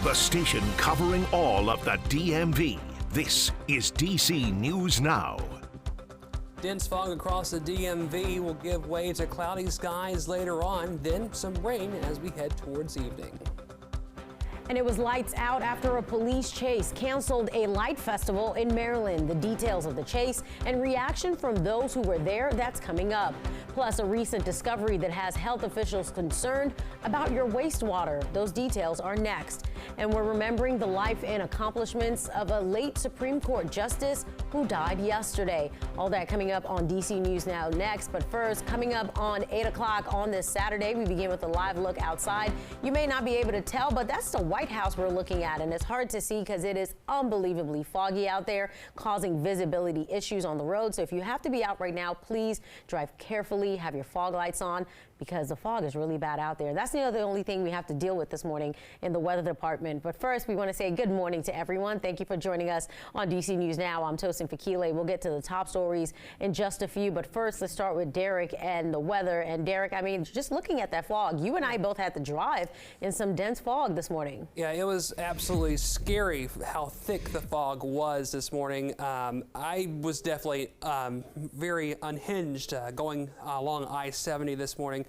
The station covering all of the DMV. This is DC News Now. Dense fog across the DMV will give way to cloudy skies later on, then some rain as we head towards evening. And it was lights out after a police chase canceled a light festival in Maryland. The details of the chase and reaction from those who were there, that's coming up. Plus, a recent discovery that has health officials concerned about your wastewater. Those details are next. And we're remembering the life and accomplishments of a late Supreme Court justice who died yesterday. All that coming up on DC News Now next. But first, coming up on 8 o'clock on this Saturday, we begin with a live look outside. You may not be able to tell, but that's the White House we're looking at, and it's hard to see because it is unbelievably foggy out there, causing visibility issues on the road. So if you have to be out right now, please drive carefully, have your fog lights on, because the fog is really bad out there. That's the only thing we have to deal with this morning in the weather department. But first, we want to say good morning to everyone. Thank you for joining us on DC News Now. I'm Tosin Fakile. We'll get to the top stories in just a few. But first, let's start with Derek and the weather. And Derek, I mean, just looking at that fog, you and I both had to drive in some dense fog this morning. Yeah, it was absolutely scary how thick the fog was this morning. I was definitely very unhinged going along I-70 this morning.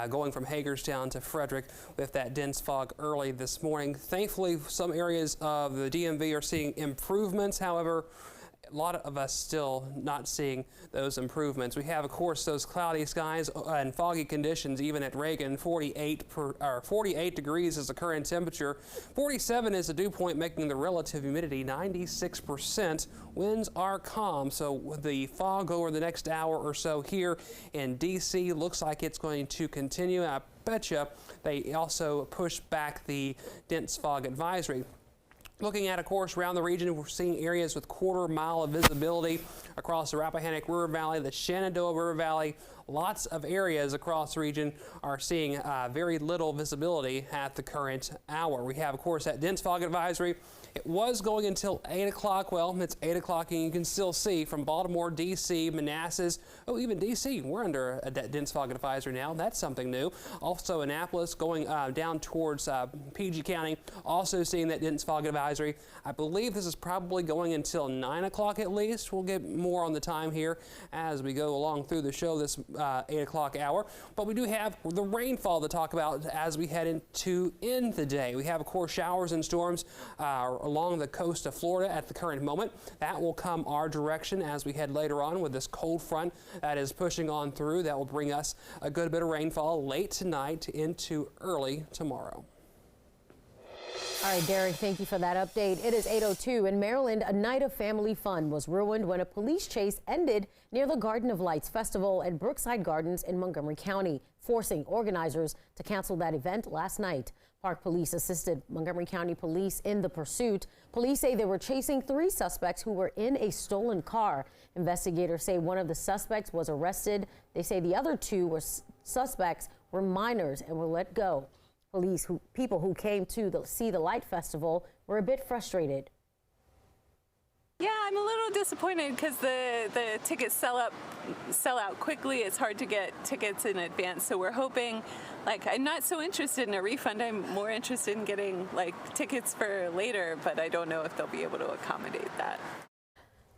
Going from Hagerstown to Frederick with that dense fog early this morning. Thankfully, some areas of the DMV are seeing improvements. However, a lot of us still not seeing those improvements. We have, of course, those cloudy skies and foggy conditions even at Reagan. 48 degrees is the current temperature. 47 is the dew point, making the relative humidity 96%. Winds are calm, so the fog over the next hour or so here in DC looks like it's going to continue. I betcha they also push back the dense fog advisory. Looking at, of course, around the region, we're seeing areas with quarter-mile of visibility across the Rappahannock River Valley, the Shenandoah River Valley. Lots of areas across the region are seeing very little visibility at the current hour. We have, of course, that dense fog advisory. It was going until 8 o'clock. Well, it's 8 o'clock, and you can still see from Baltimore, D.C., Manassas, even D.C., we're under a dense fog advisory now. That's something new. Also, Annapolis going down towards PG County, also seeing that dense fog advisory. I believe this is probably going until 9 o'clock at least. We'll get more on the time here as we go along through the show this 8 o'clock hour. But we do have the rainfall to talk about as we head into the day. We have, of course, showers and storms along the coast of Florida at the current moment. That will come our direction as we head later on with this cold front that is pushing on through. That will bring us a good bit of rainfall late tonight into early tomorrow. All right, Derek, thank you for that update. It is 8:02 in Maryland. A night of family fun was ruined when a police chase ended near the Garden of Lights Festival at Brookside Gardens in Montgomery County, forcing organizers to cancel that event last night. Park Police assisted Montgomery County Police in the pursuit. Police say they were chasing 3 suspects who were in a stolen car. Investigators say one of the suspects was arrested. They say the other 2 suspects were minors and were let go. People who came to see the light festival were a bit frustrated. Yeah, I'm a little disappointed because the tickets sell out quickly. It's hard to get tickets in advance, so we're hoping. I'm not so interested in a refund. I'm more interested in getting tickets for later, but I don't know if they'll be able to accommodate that.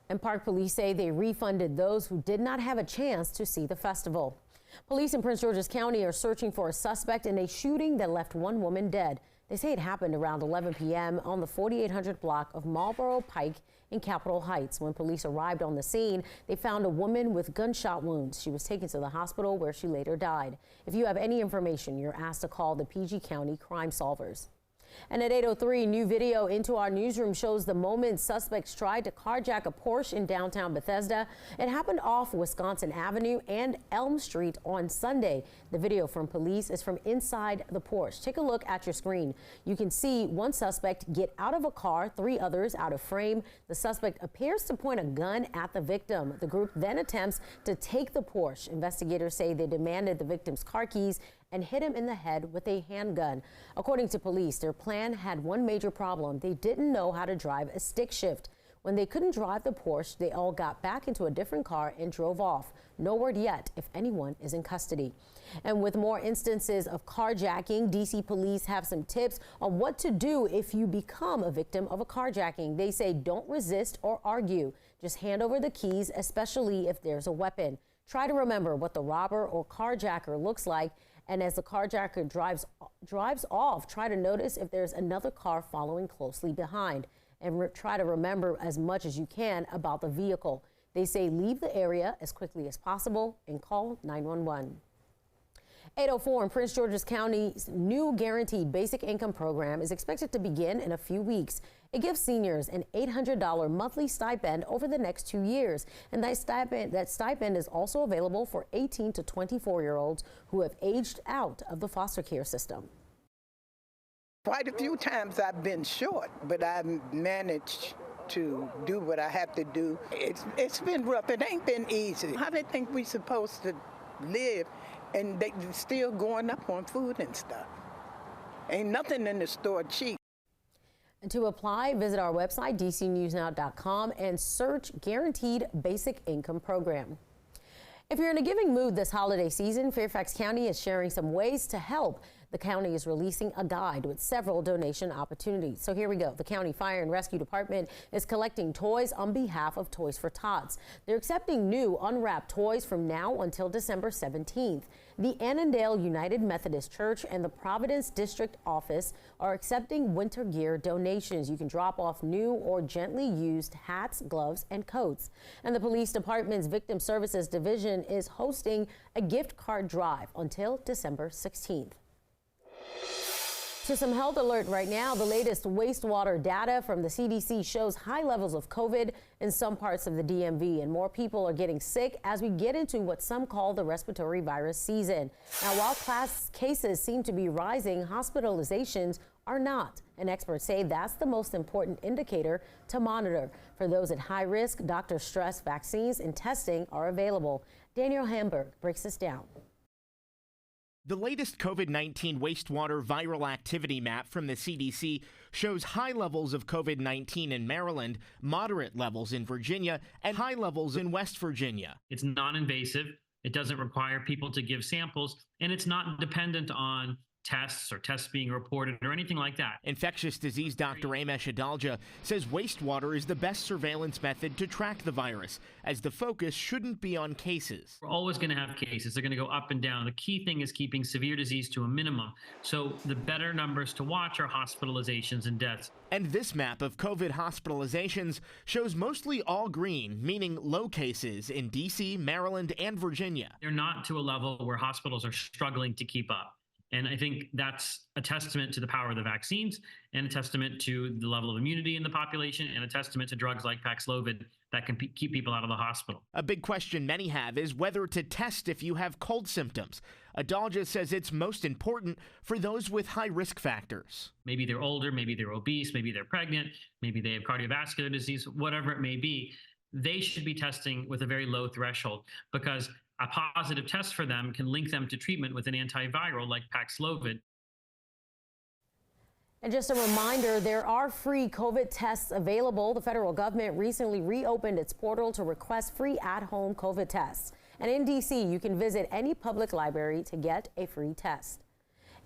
And Park Police say they refunded those who did not have a chance to see the festival. Police in Prince George's County are searching for a suspect in a shooting that left 1 woman dead. They say it happened around 11 p.m. on the 4800 block of Marlboro Pike in Capitol Heights. When police arrived on the scene, they found a woman with gunshot wounds. She was taken to the hospital where she later died. If you have any information, you're asked to call the PG County Crime Solvers. And at 8:03, new video into our newsroom shows the moment suspects tried to carjack a Porsche in downtown Bethesda. It happened off Wisconsin Avenue and Elm Street on Sunday. The video from police is from inside the Porsche. Take a look at your screen. You can see one suspect get out of a car, 3 others out of frame. The suspect appears to point a gun at the victim. The group then attempts to take the Porsche. Investigators say they demanded the victim's car keys and hit him in the head with a handgun. According to police, their plan had one major problem. They didn't know how to drive a stick shift. When they couldn't drive the Porsche, they all got back into a different car and drove off. No word yet if anyone is in custody. And with more instances of carjacking, D.C. police have some tips on what to do if you become a victim of a carjacking. They say don't resist or argue. Just hand over the keys, especially if there's a weapon. Try to remember what the robber or carjacker looks like. And as the carjacker drives off, try to notice if there's another car following closely behind. And try to remember as much as you can about the vehicle. They say leave the area as quickly as possible and call 911. 804 in Prince George's County's new guaranteed basic income program is expected to begin in a few weeks. It gives seniors an $800 monthly stipend over the next 2 years. And that stipend is also available for 18 to 24-year-olds who have aged out of the foster care system. Quite a few times I've been short, but I've managed to do what I have to do. It's been rough. It ain't been easy. How they think we supposed to live and they still going up on food and stuff? Ain't nothing in the store cheap. And to apply, visit our website, dcnewsnow.com, and search Guaranteed Basic Income Program. If you're in a giving mood this holiday season, Fairfax County is sharing some ways to help. The county is releasing a guide with several donation opportunities. So here we go. The County Fire and Rescue Department is collecting toys on behalf of Toys for Tots. They're accepting new unwrapped toys from now until December 17th. The Annandale United Methodist Church and the Providence District Office are accepting winter gear donations. You can drop off new or gently used hats, gloves, and coats. And the Police Department's Victim Services Division is hosting a gift card drive until December 16th. To some health alert right now, the latest wastewater data from the CDC shows high levels of COVID in some parts of the DMV, and more people are getting sick as we get into what some call the respiratory virus season. Now, while cases seem to be rising, hospitalizations are not, and experts say that's the most important indicator to monitor. For those at high risk, doctors stress vaccines and testing are available. Daniel Hamburg breaks this down. The latest COVID-19 wastewater viral activity map from the CDC shows high levels of COVID-19 in Maryland, moderate levels in Virginia, and high levels in West Virginia. It's non-invasive. It doesn't require people to give samples, and it's not dependent on tests or tests being reported or anything like that. Infectious disease Dr. Amesh Adalja says wastewater is the best surveillance method to track the virus, as the focus shouldn't be on cases. We're always going to have cases. They're going to go up and down. The key thing is keeping severe disease to a minimum. So the better numbers to watch are hospitalizations and deaths. And this map of COVID hospitalizations shows mostly all green, meaning low cases in D.C., Maryland, and Virginia. They're not to a level where hospitals are struggling to keep up. And I think that's a testament to the power of the vaccines and a testament to the level of immunity in the population and a testament to drugs like Paxlovid that can keep people out of the hospital. A big question many have is whether to test if you have cold symptoms. Adalja says it's most important for those with high risk factors. Maybe they're older, maybe they're obese, maybe they're pregnant, maybe they have cardiovascular disease, whatever it may be. They should be testing with a very low threshold because a positive test for them can link them to treatment with an antiviral like Paxlovid. And just a reminder, there are free COVID tests available. The federal government recently reopened its portal to request free at-home COVID tests. And in D.C., you can visit any public library to get a free test.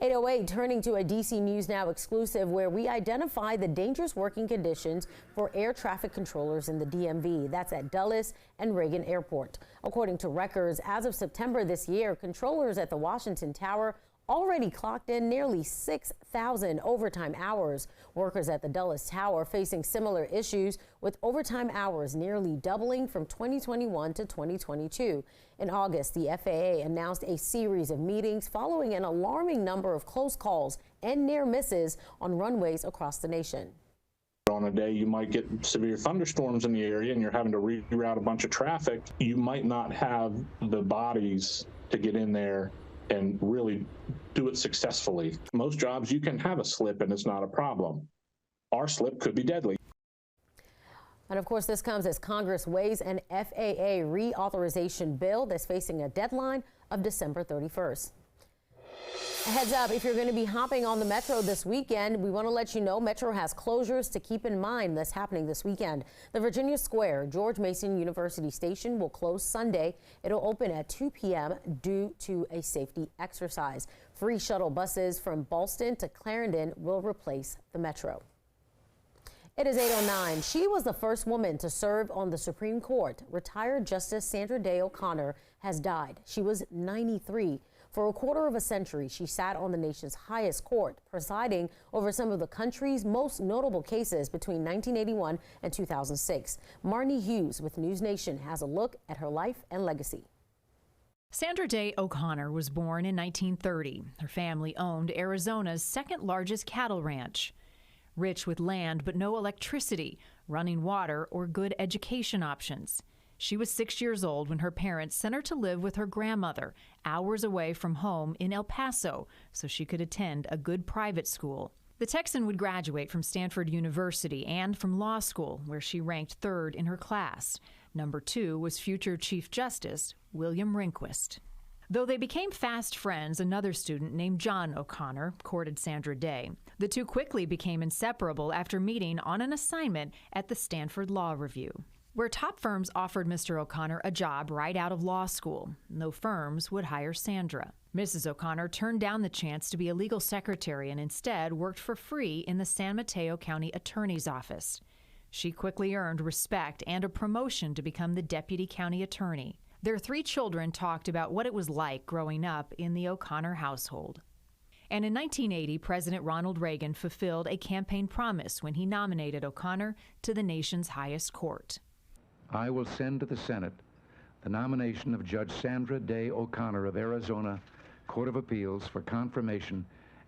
808, turning to a DC News Now exclusive where we identify the dangerous working conditions for air traffic controllers in the DMV. That's at Dulles and Reagan Airport. According to records, as of September this year, controllers at the Washington Tower already clocked in nearly 6,000 overtime hours. Workers at the Dulles Tower facing similar issues, with overtime hours nearly doubling from 2021 to 2022. In August, the FAA announced a series of meetings following an alarming number of close calls and near misses on runways across the nation. On a day you might get severe thunderstorms in the area and you're having to reroute a bunch of traffic. You might not have the bodies to get in there and really do it successfully. Most jobs you can have a slip and it's not a problem. Our slip could be deadly. And of course, this comes as Congress weighs an FAA reauthorization bill that's facing a deadline of December 31st. Heads up, if you're going to be hopping on the Metro this weekend, we want to let you know Metro has closures to keep in mind that's happening this weekend. The Virginia Square George Mason University station will close Sunday. It'll open at 2 p.m. due to a safety exercise. Free shuttle buses from Ballston to Clarendon will replace the Metro. It is 8:09. She was the first woman to serve on the Supreme Court. Retired Justice Sandra Day O'Connor has died. She was 93. For a quarter of a century, she sat on the nation's highest court, presiding over some of the country's most notable cases between 1981 and 2006. Marnie Hughes with News Nation has a look at her life and legacy. Sandra Day O'Connor was born in 1930. Her family owned Arizona's second largest cattle ranch. Rich with land but no electricity, running water, or good education options. She was 6 years old when her parents sent her to live with her grandmother, hours away from home in El Paso, so she could attend a good private school. The Texan would graduate from Stanford University and from law school, where she ranked third in her class. Number 2 was future Chief Justice William Rehnquist. Though they became fast friends, another student named John O'Connor courted Sandra Day. The two quickly became inseparable after meeting on an assignment at the Stanford Law Review, where top firms offered Mr. O'Connor a job right out of law school. No firms would hire Sandra. Mrs. O'Connor turned down the chance to be a legal secretary and instead worked for free in the San Mateo County Attorney's Office. She quickly earned respect and a promotion to become the deputy county attorney. Their 3 children talked about what it was like growing up in the O'Connor household. And in 1980, President Ronald Reagan fulfilled a campaign promise when he nominated O'Connor to the nation's highest court. I will send to the Senate the nomination of Judge Sandra Day O'Connor of Arizona Court of Appeals for confirmation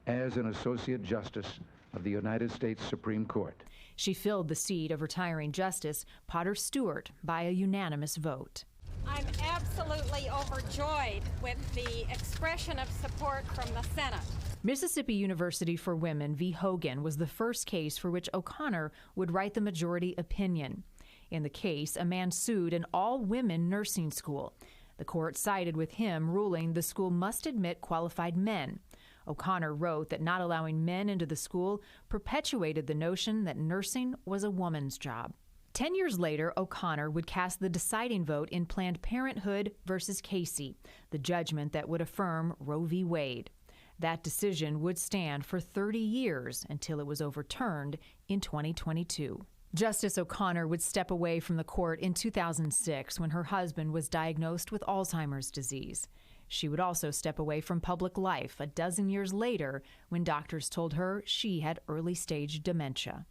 as an Associate Justice of the United States Supreme Court. She filled the seat of retiring Justice Potter Stewart by a unanimous vote. I'm absolutely overjoyed with the expression of support from the Senate. Mississippi University for Women v. Hogan was the first case for which O'Connor would write the majority opinion. In the case, a man sued an all-women nursing school. The court sided with him, ruling the school must admit qualified men. O'Connor wrote that not allowing men into the school perpetuated the notion that nursing was a woman's job. 10 years later, O'Connor would cast the deciding vote in Planned Parenthood versus Casey, the judgment that would affirm Roe v. Wade. That decision would stand for 30 years until it was overturned in 2022. Justice O'Connor would step away from the court in 2006 when her husband was diagnosed with Alzheimer's disease. She would also step away from public life a dozen years later when doctors told her she had early-stage dementia.